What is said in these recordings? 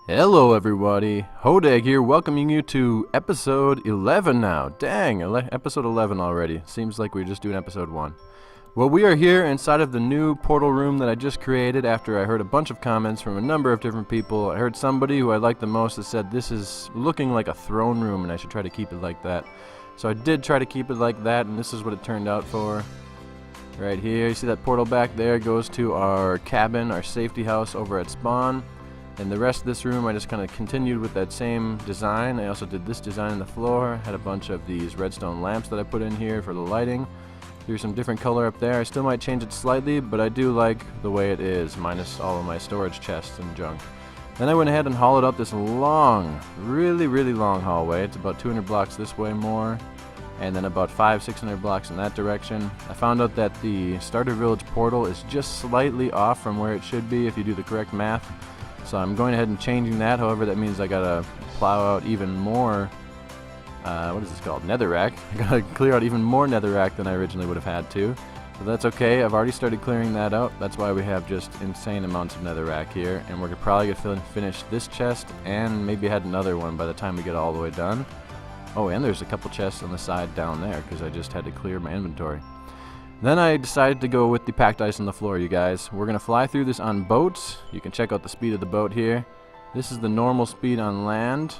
Hello everybody, Hodag here, welcoming you to episode 11 now. Dang, episode 11 already. Seems like we're just doing episode 1. Well, we are here inside of the new portal room that I just created after I heard a bunch of comments from a number of different people. I heard somebody who I liked the most that said this is looking like a throne room and I should try to keep it like that. So I did try to keep it like that, and this is what it turned out for. Right here, you see that portal back there goes to our cabin, our safety house over at spawn. And the rest of this room I just kind of continued with that same design. I also did this design on the floor, had a bunch of these redstone lamps that I put in here for the lighting. Threw some different color up there. I still might change it slightly, but I do like the way it is, minus all of my storage chests and junk. Then I went ahead and hollowed up this long, really long hallway. It's about 200 blocks this way more, and then about 500-600 blocks in that direction. I found out that the starter village portal is just slightly off from where it should be if you do the correct math. So I'm going ahead and changing that. However, that means I gotta plow out even more, what is this called? Netherrack. I gotta clear out even more netherrack than I originally would have had to. But that's okay, I've already started clearing that out. That's why we have just insane amounts of netherrack here. And we're probably gonna finish this chest and maybe had another one by the time we get all the way done. Oh, and there's a couple chests on the side down there because I just had to clear my inventory. Then I decided to go with the packed ice on the floor, you guys. We're going to fly through this on boats. You can check out the speed of the boat here. This is the normal speed on land.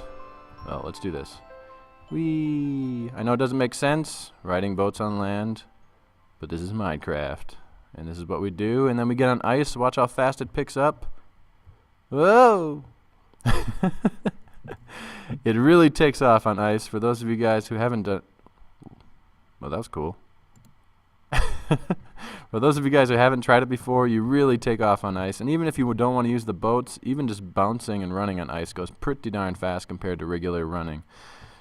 Well, let's do this. Whee! I know it doesn't make sense, riding boats on land, but this is Minecraft. And this is what we do. And then we get on ice. Watch how fast it picks up. Whoa! It really takes off on ice. For those of you guys who haven't done... Well, that was cool. For those of you guys who haven't tried it before, you really take off on ice. And even if you don't want to use the boats, even just bouncing and running on ice goes pretty darn fast compared to regular running.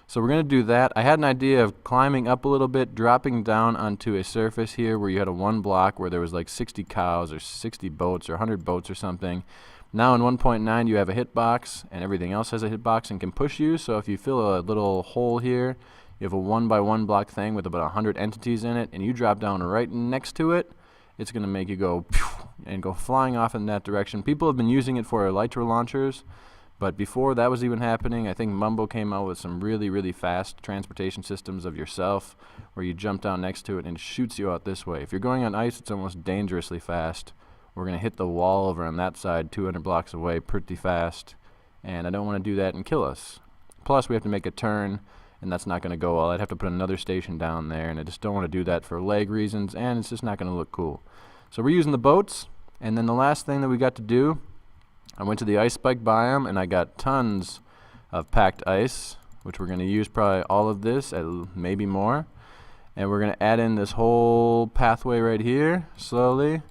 So we're going to do that. I had an idea of climbing up a little bit, dropping down onto a surface here where you had a one block where there was like 60 cows or 60 boats or 100 boats or something. Now in 1.9 you have a hitbox, and everything else has a hitbox and can push you. So if you feel a little hole here, you have a 1x1 block thing with about 100 entities in it, and you drop down right next to it, it's going to make you go and go flying off in that direction. People have been using it for elytra launchers, but before that was even happening, I think Mumbo came out with some really fast transportation systems of yourself where you jump down next to it and it shoots you out this way. If you're going on ice, it's almost dangerously fast. We're going to hit the wall over on that side 200 blocks away pretty fast, and I don't want to do that and kill us. Plus, we have to make a turn, and that's not going to go well. I'd have to put another station down there, and I just don't want to do that for lag reasons, and it's just not going to look cool. So we're using the boats, and then the last thing that we got to do, I went to the ice spike biome, and I got tons of packed ice, which we're going to use probably all of this, maybe more. And we're going to add in this whole pathway right here, slowly.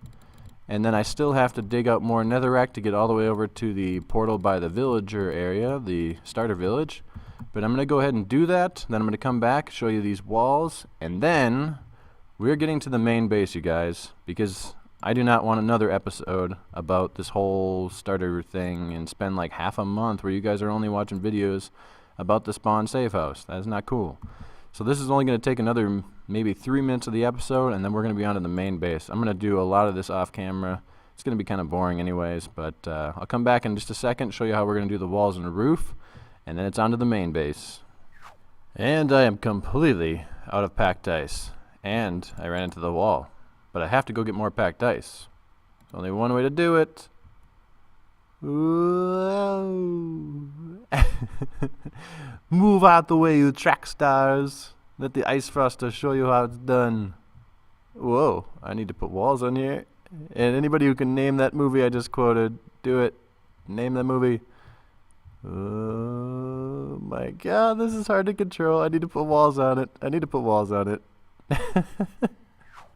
And then I still have to dig out more netherrack to get all the way over to the portal by the villager area, the starter village. But I'm going to go ahead and do that. Then I'm going to come back, show you these walls, and then we're getting to the main base, you guys, because I do not want another episode about this whole starter thing and spend like half a month where you guys are only watching videos about the spawn safe house. That's not cool. So this is only going to take another maybe 3 minutes of the episode, and then we're going to be on to the main base. I'm going to do a lot of this off camera. It's going to be kind of boring anyways, but I'll come back in just a second, show you how we're going to do the walls and the roof, and then it's on to the main base. And I am completely out of packed ice, and I ran into the wall. But I have to go get more packed ice. There's only one way to do it. Whoa. Move out the way, you track stars. Let the ice froster show you how it's done. Whoa, I need to put walls on here. And anybody who can name that movie I just quoted, do it. Name the movie. Oh my god, this is hard to control. I need to put walls on it.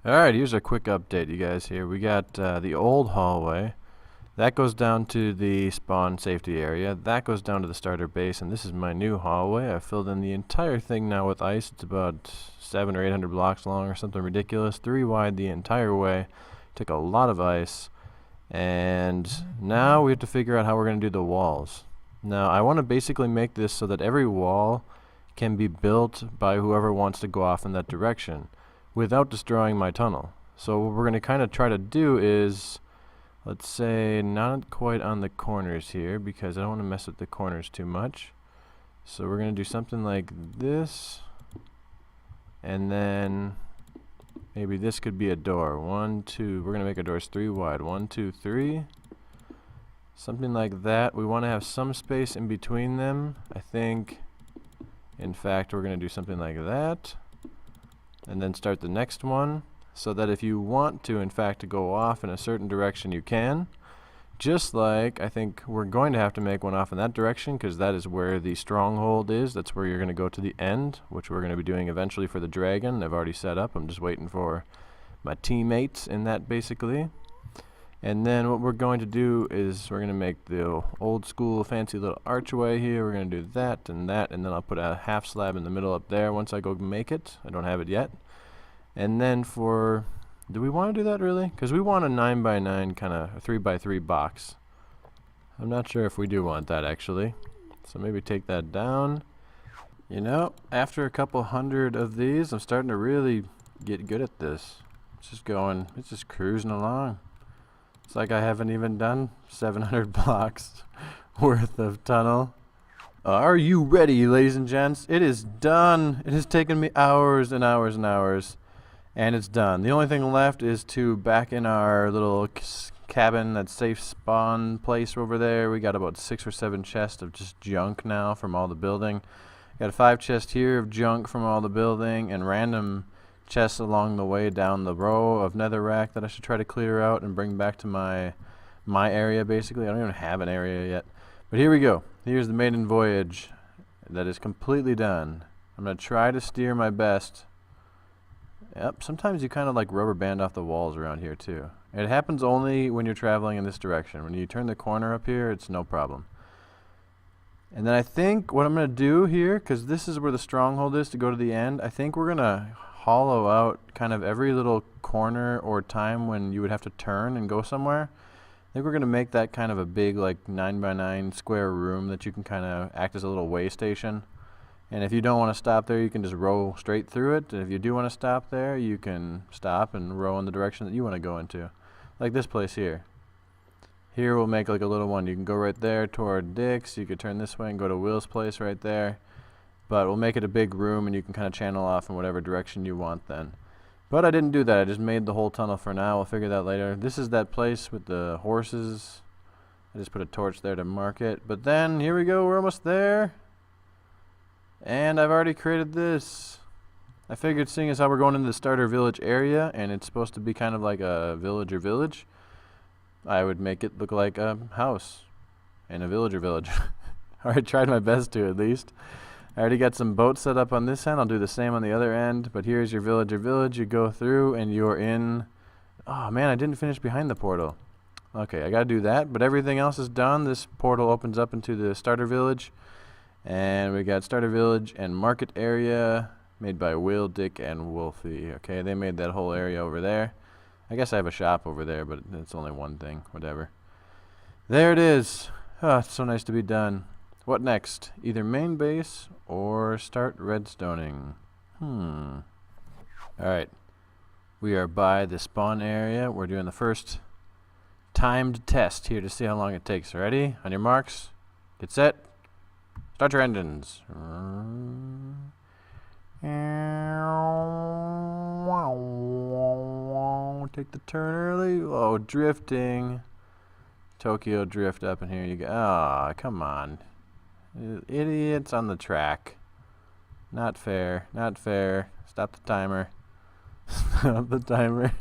Alright, here's a quick update, you guys. Here we got the old hallway. That goes down to the spawn safety area. That goes down to the starter base, and this is my new hallway. I filled in the entire thing now with ice. It's about 700 or 800 blocks long or something ridiculous. 3 wide the entire way. Took a lot of ice. And now we have to figure out how we're going to do the walls. Now, I want to basically make this so that every wall can be built by whoever wants to go off in that direction without destroying my tunnel. So what we're going to kind of try to do is Let's say not quite on the corners here because I don't want to mess with the corners too much. So we're going to do something like this. And then maybe this could be a door. 1, 2. We're going to make our doors 3 wide. 1, 2, 3. Something like that. We want to have some space in between them. I think, in fact, we're going to do something like that. And then start the next one. So that if you want to, in fact, to go off in a certain direction, you can. Just like I think we're going to have to make one off in that direction because that is where the stronghold is. That's where you're going to go to the end, which we're going to be doing eventually for the dragon. I've already set up. I'm just waiting for my teammates in that basically. And then what we're going to do is we're going to make the old school fancy little archway here. We're going to do that, and then I'll put a half slab in the middle up there once I go make it. I don't have it yet. And then for, do we want to do that really? Because we want a 9x9 kind of 3x3 box. I'm not sure if we do want that actually. So maybe take that down. You know, after a couple hundred of these, I'm starting to really get good at this. It's just cruising along. It's like I haven't even done 700 blocks worth of tunnel. Are you ready, ladies and gents? It is done. It has taken me hours and hours and hours. And it's done. The only thing left is to back in our little cabin, that safe spawn place over there. We got about 6 or 7 chests of just junk now from all the building. Got a 5 chest here of junk from all the building and random chests along the way down the row of netherrack that I should try to clear out and bring back to my area basically. I don't even have an area yet. But here we go. Here's the maiden voyage that is completely done. I'm going to try to steer my best. Yep, sometimes you kind of like rubber band off the walls around here too. It happens only when you're traveling in this direction. When you turn the corner up here, it's no problem. And then I think what I'm going to do here, because this is where the stronghold is to go to the end, I think we're going to hollow out kind of every little corner or time when you would have to turn and go somewhere. I think we're going to make that kind of a big like 9x9 square room that you can kind of act as a little way station. And if you don't want to stop there, you can just row straight through it. And if you do want to stop there, you can stop and row in the direction that you want to go into. Like this place here. Here we'll make like a little one. You can go right there toward Dick's. You could turn this way and go to Will's place right there. But we'll make it a big room and you can kind of channel off in whatever direction you want then. But I didn't do that. I just made the whole tunnel for now. We'll figure that later. This is that place with the horses. I just put a torch there to mark it. But then, here we go. We're almost there. And I've already created this. I figured seeing as how we're going into the starter village area and it's supposed to be kind of like a villager village, I would make it look like a house in a villager village. I tried my best to at least. I already got some boats set up on this end. I'll do the same on the other end. But here's your villager village. You go through and you're in... Oh man, I didn't finish behind the portal. Okay, I gotta do that. But everything else is done. This portal opens up into the starter village. And we got starter village and market area made by Will, Dick, and Wolfie. Okay, they made that whole area over there. I guess I have a shop over there, but it's only one thing. Whatever. There it is. Oh, it's so nice to be done. What next? Either main base or start redstoning. Alright. We are by the spawn area. We're doing the first timed test here to see how long it takes. Ready? On your marks. Get set. Start your engines. Take the turn early. Oh, drifting. Tokyo drift up in here. You go. Ah, come on. Idiots on the track. Not fair. Not fair. Stop the timer. Stop the timer.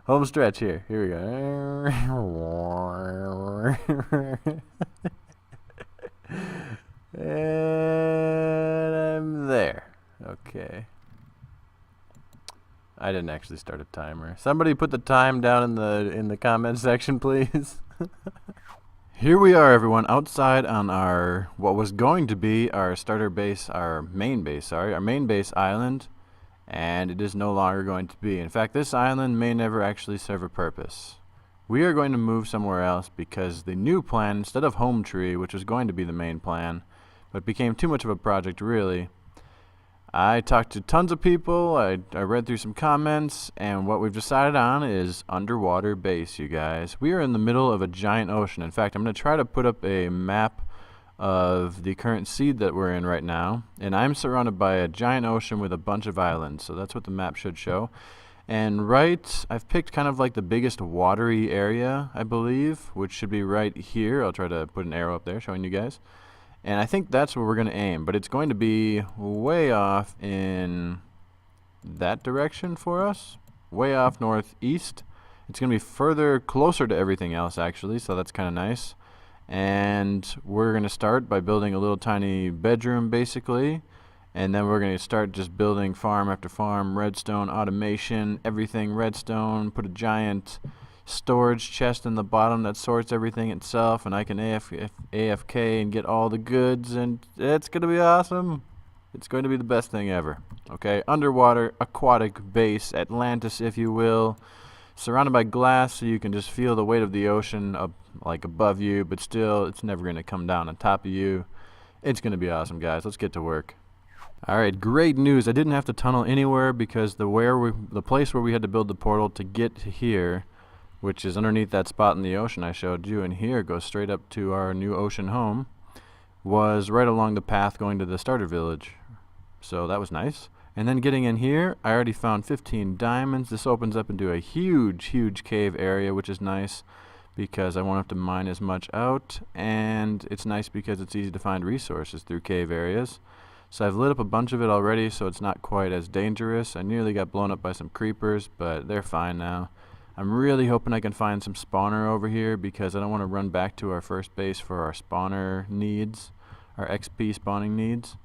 Home stretch here. Here we go. And I'm there. Okay. I didn't actually start a timer. Somebody put the time down in the comment section, please. Here we are, everyone, outside on our what was going to be our starter base, our main base island, and it is no longer going to be. In fact, this island may never actually serve a purpose. We are going to move somewhere else because the new plan, instead of Home Tree, which was going to be the main plan, but became too much of a project really, I talked to tons of people, I read through some comments, and what we've decided on is underwater base, you guys. We are in the middle of a giant ocean. In fact, I'm going to try to put up a map of the current seed that we're in right now, and I'm surrounded by a giant ocean with a bunch of islands, so that's what the map should show. And I've picked kind of like the biggest watery area, I believe, which should be right here. I'll try to put an arrow up there showing you guys. And I think that's where we're going to aim, but it's going to be way off in that direction for us, way off northeast. It's going to be closer to everything else actually, so that's kind of nice. And we're going to start by building a little tiny bedroom basically, and then we're going to start just building farm after farm, redstone, automation, everything redstone, put a giant storage chest in the bottom that sorts everything itself, and I can AFK and get all the goods, and it's going to be awesome. It's going to be the best thing ever. Okay, underwater, aquatic base, Atlantis if you will, surrounded by glass so you can just feel the weight of the ocean up, like above you, but still it's never going to come down on top of you. It's going to be awesome, guys. Let's get to work. Alright, great news. I didn't have to tunnel anywhere because the place where we had to build the portal to get here, which is underneath that spot in the ocean I showed you, and here goes straight up to our new ocean home, was right along the path going to the starter village. So that was nice. And then getting in here, I already found 15 diamonds. This opens up into a huge cave area, which is nice because I won't have to mine as much out, and it's nice because it's easy to find resources through cave areas. So I've lit up a bunch of it already, so it's not quite as dangerous. I nearly got blown up by some creepers, but they're fine now. I'm really hoping I can find some spawner over here because I don't want to run back to our first base for our spawner needs, our XP spawning needs.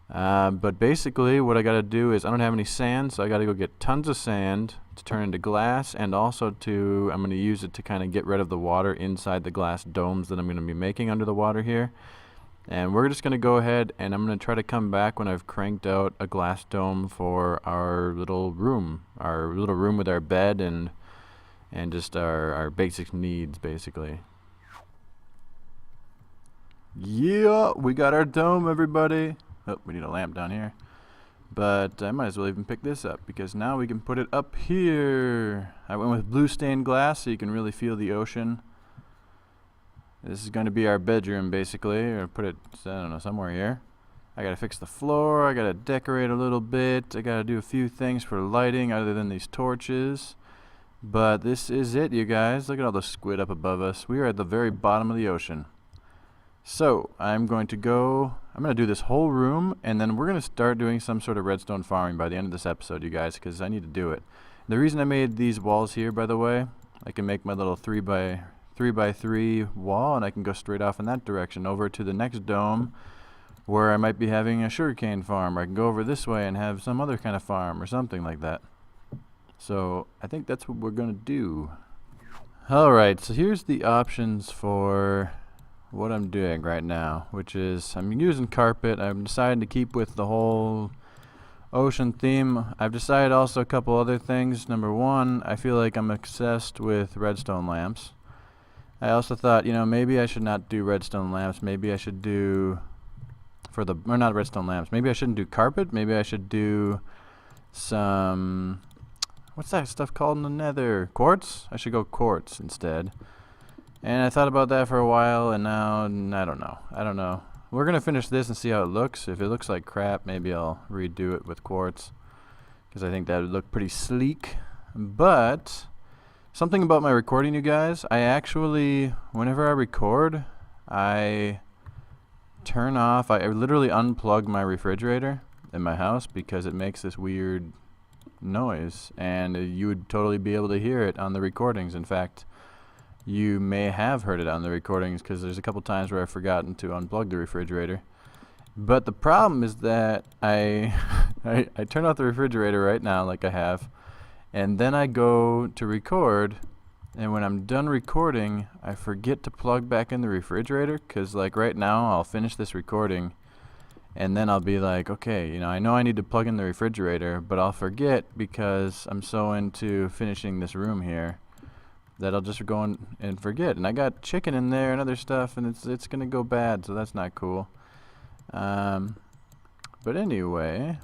But basically what I got to do is I don't have any sand, so I got to go get tons of sand to turn into glass, and also I'm going to use it to kind of get rid of the water inside the glass domes that I'm going to be making under the water here. And we're just going to go ahead and I'm going to try to come back when I've cranked out a glass dome for our little room with our bed and just our basic needs basically. Yeah, we got our dome, everybody. Oh, we need a lamp down here. But I might as well even pick this up because now we can put it up here. I went with blue stained glass so you can really feel the ocean. This is going to be our bedroom basically, or put it, I don't know, somewhere here. I gotta fix the floor, I gotta decorate a little bit, I gotta do a few things for lighting other than these torches. But this is it, you guys. Look at all the squid up above us. We are at the very bottom of the ocean. So I'm going to do this whole room, and then we're going to start doing some sort of redstone farming by the end of this episode, you guys, because I need to do it. The reason I made these walls here, by the way, I can make my little 3x3 wall, and I can go straight off in that direction over to the next dome where I might be having a sugarcane farm, or I can go over this way and have some other kind of farm or something like that. So I think that's what we're going to do. Alright, so here's the options for what I'm doing right now, which is I'm using carpet. I'm deciding to keep with the whole ocean theme. I've decided also a couple other things. Number one, I feel like I'm obsessed with redstone lamps. I also thought, maybe I should not do redstone lamps. Maybe I should do not redstone lamps. Maybe I shouldn't do carpet. Maybe I should do some, what's that stuff called in the nether? Quartz? I should go quartz instead. And I thought about that for a while, and now I don't know. We're going to finish this and see how it looks. If it looks like crap, maybe I'll redo it with quartz, because I think that would look pretty sleek. But something about my recording, you guys, whenever I record, I literally unplug my refrigerator in my house because it makes this weird noise, and you would totally be able to hear it on the recordings. In fact, you may have heard it on the recordings because there's a couple times where I've forgotten to unplug the refrigerator. But the problem is that I turn off the refrigerator right now like I have, and then I go to record, and when I'm done recording I forget to plug back in the refrigerator, because like right now I'll finish this recording and then I'll be like, okay, I know I need to plug in the refrigerator, but I'll forget because I'm so into finishing this room here that I'll just go and forget. And I got chicken in there and other stuff, and it's gonna go bad, so that's not cool. But anyway,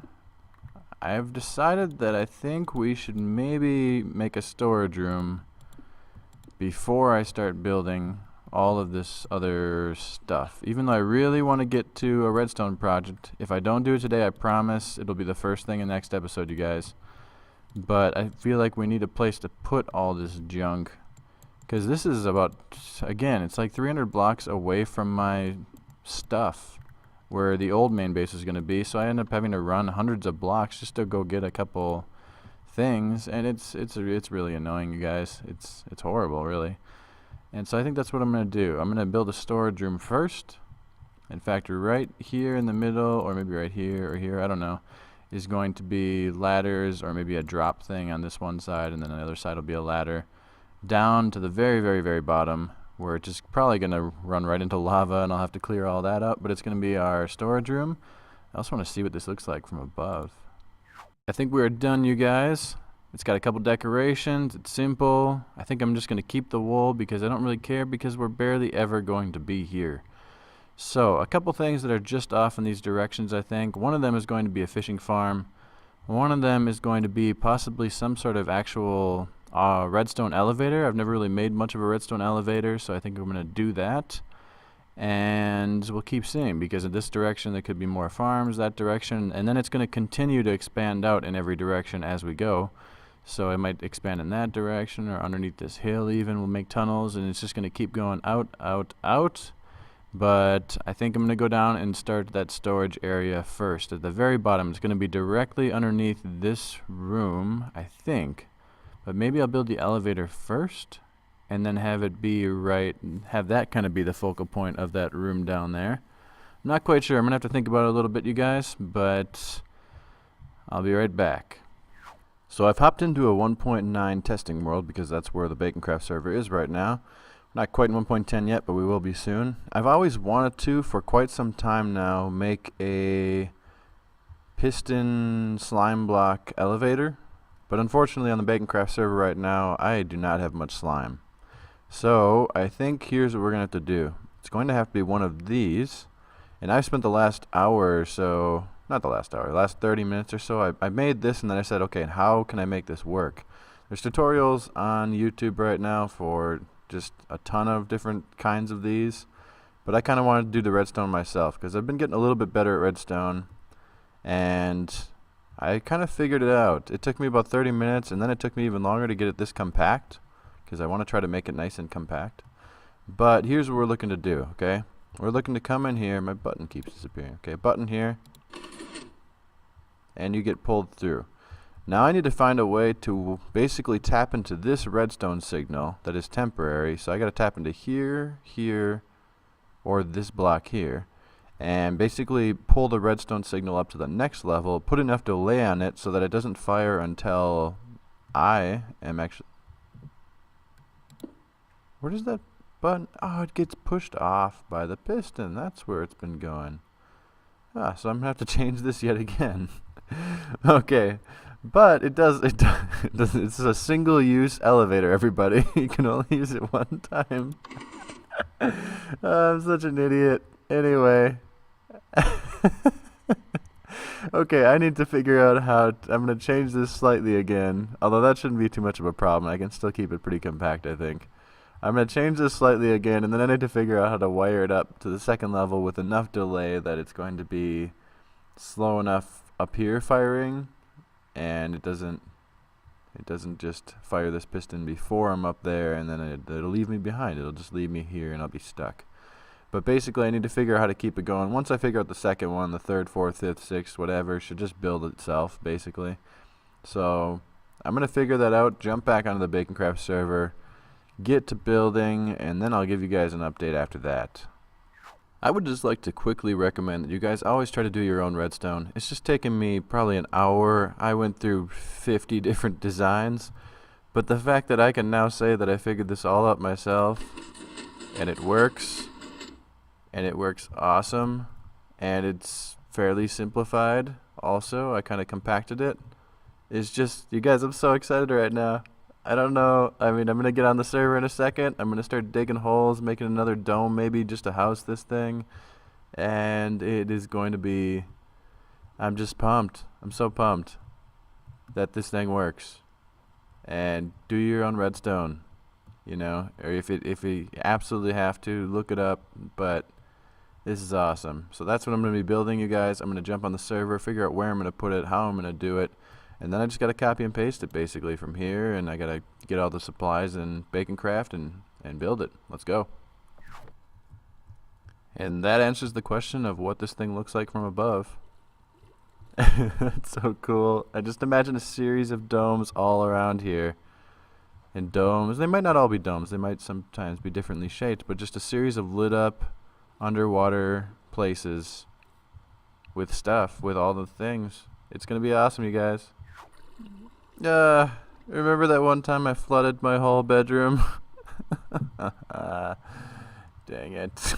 I've decided that I think we should maybe make a storage room before I start building all of this other stuff. Even though I really want to get to a redstone project, if I don't do it today, I promise it'll be the first thing in the next episode, you guys. But I feel like we need a place to put all this junk, because this is about, again, it's like 300 blocks away from my stuff where the old main base is going to be, so I end up having to run hundreds of blocks just to go get a couple things, and it's really annoying, you guys. It's horrible, really. And so I think that's what I'm going to do. I'm going to build a storage room first. In fact, right here in the middle, or maybe right here or here, I don't know, is going to be ladders, or maybe a drop thing on this one side, and then on the other side will be a ladder down to the very, very, very bottom, where it's just probably going to run right into lava, and I'll have to clear all that up, but it's going to be our storage room. I also want to see what this looks like from above. I think we're done, you guys. It's got a couple decorations. It's simple. I think I'm just going to keep the wool because I don't really care, because we're barely ever going to be here. So, a couple things that are just off in these directions, I think. One of them is going to be a fishing farm. One of them is going to be possibly some sort of actual redstone elevator. I've never really made much of a redstone elevator, so I think I'm going to do that. And we'll keep seeing, because in this direction there could be more farms, that direction, and then it's going to continue to expand out in every direction as we go. So I might expand in that direction, or underneath this hill even we'll make tunnels, and it's just going to keep going out, out, out. But I think I'm going to go down and start that storage area first. At the very bottom, it's going to be directly underneath this room, I think. But maybe I'll build the elevator first, and then have it be have that kind of be the focal point of that room down there. I'm not quite sure. I'm going to have to think about it a little bit, you guys, but I'll be right back. So I've hopped into a 1.9 testing world, because that's where the BaconCraft server is right now. Not quite in 1.10 yet, but we will be soon. I've always wanted to, for quite some time now, make a piston slime block elevator. But unfortunately on the BaconCraft server right now, I do not have much slime. So I think here's what we're going to have to do. It's going to have to be one of these. And I've spent the last hour or so, not the last hour, the last 30 minutes or so, I made this, and then I said, okay, how can I make this work? There's tutorials on YouTube right now for just a ton of different kinds of these, but I kind of wanted to do the redstone myself, because I've been getting a little bit better at redstone, and I kind of figured it out. It took me about 30 minutes, and then it took me even longer to get it this compact, because I want to try to make it nice and compact. But here's what we're looking to do, okay? We're looking to come in here. My button keeps disappearing. Okay, button here, and you get pulled through. Now I need to find a way to basically tap into this redstone signal that is temporary. So I got to tap into here, here, or this block here, and basically pull the redstone signal up to the next level, put enough delay on it so that it doesn't fire until I am actually... Where does that button... Oh, it gets pushed off by the piston. That's where it's been going. Ah, so I'm going to have to change this yet again. Okay, but it does, it's a single-use elevator, everybody. You can only use it one time. I'm such an idiot. Anyway. Okay, I need to figure out how I'm going to change this slightly again, although that shouldn't be too much of a problem. I can still keep it pretty compact, I think. I'm going to change this slightly again, and then I need to figure out how to wire it up to the second level with enough delay that it's going to be slow enough up here firing, and it doesn't just fire this piston before I'm up there, and then it'll leave me behind. It'll just leave me here, and I'll be stuck. But basically I need to figure out how to keep it going. Once I figure out the second one, the third, fourth, fifth, sixth, whatever, it should just build itself, basically. So I'm going to figure that out, jump back onto the BaconCraft server, get to building, and then I'll give you guys an update after that. I would just like to quickly recommend that you guys always try to do your own redstone. It's just taken me probably an hour. I went through 50 different designs, but the fact that I can now say that I figured this all out myself, and it works awesome, and it's fairly simplified also. I kind of compacted it. It's just, you guys, I'm so excited right now. I don't know. I mean, I'm going to get on the server in a second. I'm going to start digging holes, making another dome maybe just to house this thing. And it is going to be... I'm just pumped. I'm so pumped. that this thing works. And do your own redstone, you know, or if you absolutely have to, look it up. But this is awesome. So that's what I'm going to be building, you guys. I'm going to jump on the server, figure out where I'm going to put it, how I'm going to do it, and then I just got to copy and paste it basically from here, and I got to get all the supplies in BaconCraft and build it. Let's go. And that answers the question of what this thing looks like from above. It's so cool. I just imagine a series of domes all around here. And domes, they might not all be domes, they might sometimes be differently shaped, but just a series of lit up underwater places with stuff, with all the things. It's gonna be awesome, you guys. Remember that one time I flooded my whole bedroom? Dang it.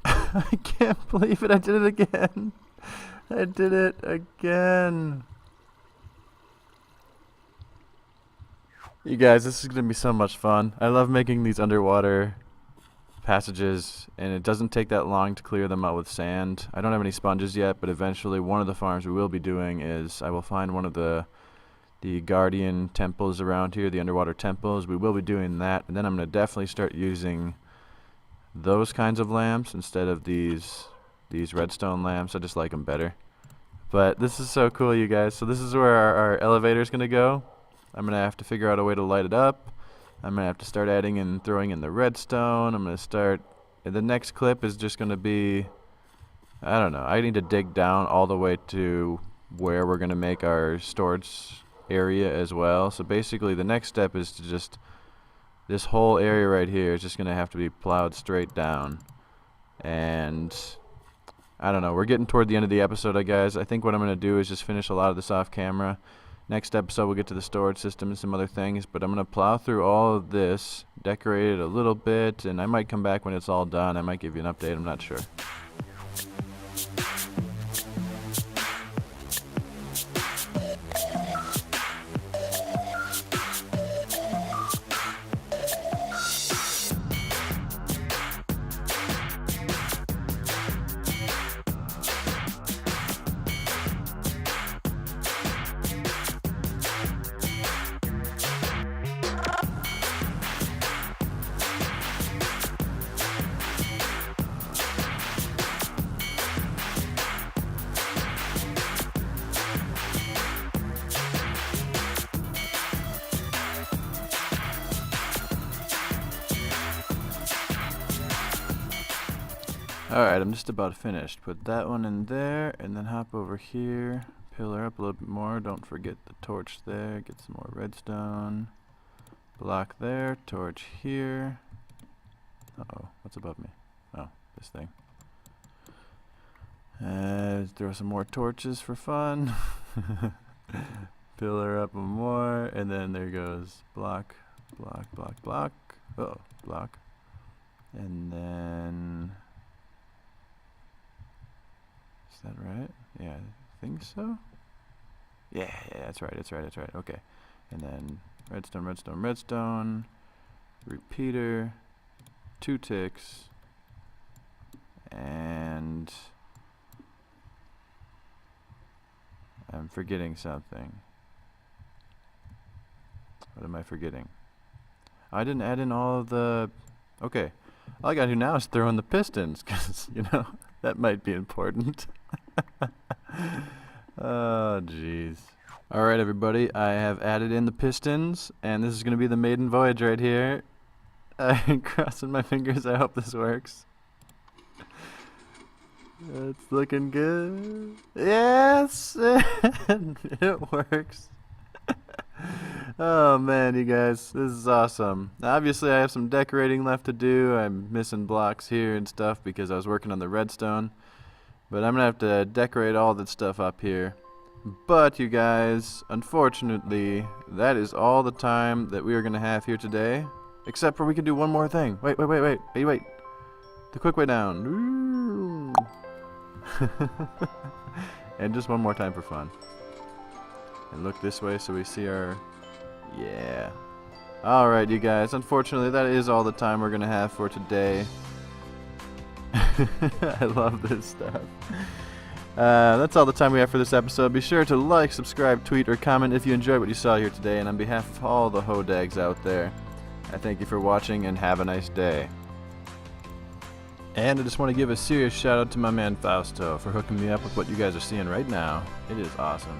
I can't believe it, I did it again. I did it again. You guys, this is going to be so much fun. I love making these underwater passages, and it doesn't take that long to clear them out with sand. I don't have any sponges yet, but eventually one of the farms we will be doing is I will find one of the guardian temples around here, the underwater temples. We will be doing that, and then I'm going to definitely start using those kinds of lamps instead of these redstone lamps. I just like them better. But this is so cool, you guys. So this is where our elevator is going to go. I'm going to have to figure out a way to light it up. I'm going to have to start adding and throwing in the redstone. I'm going to start... The next clip is just going to be... I don't know. I need to dig down all the way to where we're going to make our storage area as well. So basically the next step is to just... This whole area right here is just going to have to be plowed straight down. And... I don't know. We're getting toward the end of the episode, guys. I think what I'm going to do is just finish a lot of this off camera. Next episode we'll get to the storage system and some other things, but I'm going to plow through all of this, decorate it a little bit, and I might come back when it's all done. I might give you an update, I'm not sure. Alright, I'm just about finished. Put that one in there, and then hop over here, pillar up a little bit more. Don't forget the torch there. Get some more redstone. Block there, torch here. Uh-oh, what's above me? Oh, this thing. Throw some more torches for fun. Pillar up one more, and then there goes block, block, block, block. Uh-oh, block. And then... Is that right? Yeah, I think so. Yeah, that's right. Okay. And then redstone, redstone, redstone. Repeater. 2 ticks. And I'm forgetting something. What am I forgetting? I didn't add in all of the... Okay. All I gotta do now is throw in the pistons, because, you know, that might be important. Oh, jeez. Alright, everybody, I have added in the pistons, and this is going to be the maiden voyage right here. I'm crossing my fingers, I hope this works. It's looking good. Yes! It works. Oh man, you guys, this is awesome. Obviously I have some decorating left to do. I'm missing blocks here and stuff because I was working on the redstone. But I'm gonna have to decorate all that stuff up here. But you guys, unfortunately, that is all the time that we are gonna have here today. Except for we can do one more thing. Wait. The quick way down. And just one more time for fun. And look this way so we see our... Yeah. Alright, you guys. Unfortunately, that is all the time we're going to have for today. I love this stuff. That's all the time we have for this episode. Be sure to like, subscribe, tweet, or comment if you enjoyed what you saw here today. And on behalf of all the hodags out there, I thank you for watching and have a nice day. And I just want to give a serious shout out to my man Fausto for hooking me up with what you guys are seeing right now. It is awesome.